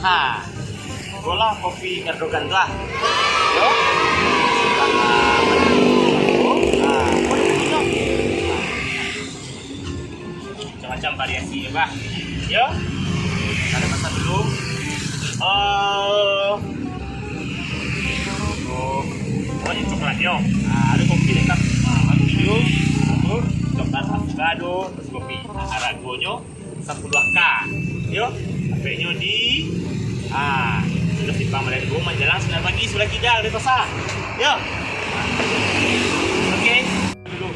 Ha, bola kopi Erdogan lah. Yo. Macam-macam variasi ya, Pak. Yo. Ada masak dulu. Oh, ini coklatnya. Ada kopi dekat. Video, coklat avocado, terus kopi. Aragonya 10K. Yo, HP-nya di sudah simpang Medan Bung, Manjalang, 9 pagi, sudah kidal di pasar. Yo. Oke. Dulu.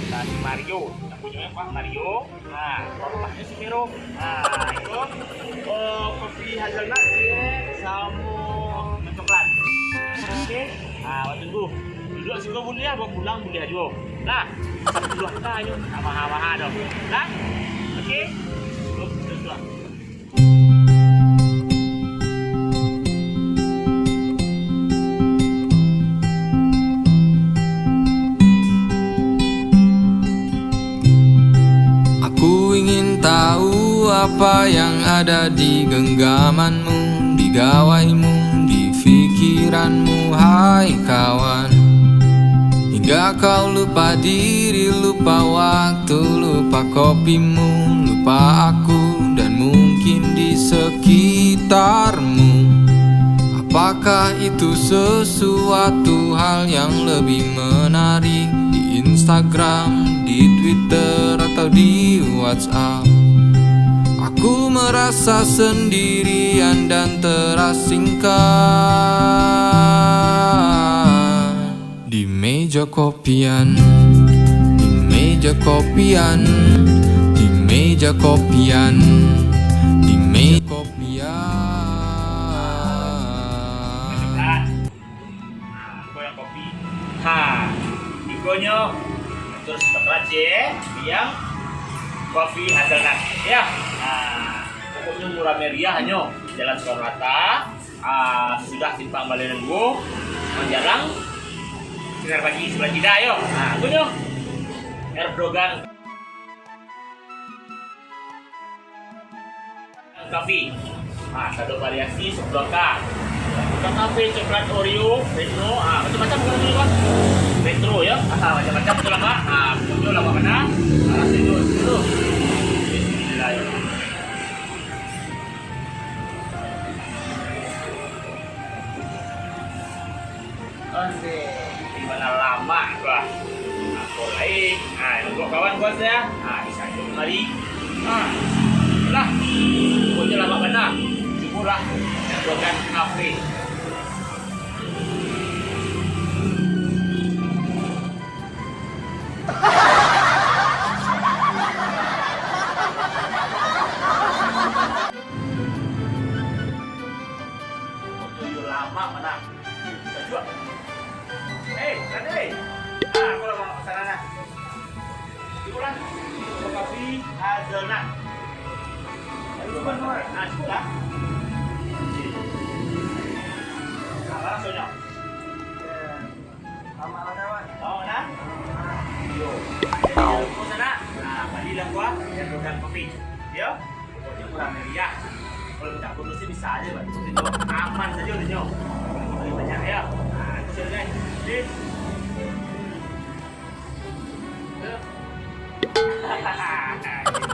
Tadi Mario, kita punya Pak Mario. Rumahnya si Miro. Itu kopi hazelnut sama coklat. Oke. Waktu dulu. Duduk sih boleh ya, 2 bulan boleh aja. Nah, 10K aja, mahal-mahal dong. Nah, oke. Duduk. Aku ingin tahu apa yang ada di genggamanmu, di gawaimu, di pikiranmu, hai kawan. Hingga kau lupa diri, lupa waktu, lupa kopimu, lupa aku dan mungkin di sekitarmu. Apakah itu sesuatu hal yang lebih menarik di Instagram, di Twitter, atau di WhatsApp? Aku merasa sendirian dan terasingkan di meja kopian, di meja kopian, di meja kopian, di meja kopian. Goyang kopi. Igonya terus coklat yang kopi hazelnut ya. Pokoknya murah meriah hanya Jalan Soekarno-Hatta, sudah simpang Balenenggo, Manjalang, Sinar Pagi, sebelah Cida, ayo. Punya Erdogan Coffee. Satu variasi 10K. Coklat kafe, coklat Oreo, retro, macam-macam bukan dulu kan? Retro ya, macam-macam betul lama. Betul lama mana? Rasanya dulu. Bismillahirrahmanirrahim. Gimana lama gua? Aku lain. Untuk kawan gua saya. Bisa kembali. Lah. Pokoknya lama mana? Syukurlah. Erdogan Cafe. Lama mana? Coba. Tadi. Aku lama pesanan. Syukurlah. Kopi hazelnut. Sudah. Rasanya. Sama ada Wan. Oh, nah. Yo. Mau sana? Balilah gua Erdogan kopi. Yo. Pokoknya murah meriah. Kalau minta bonus sih bisa aja, Pak. Itu aman saja udah banyak ya. Itu saja guys. Hahaha.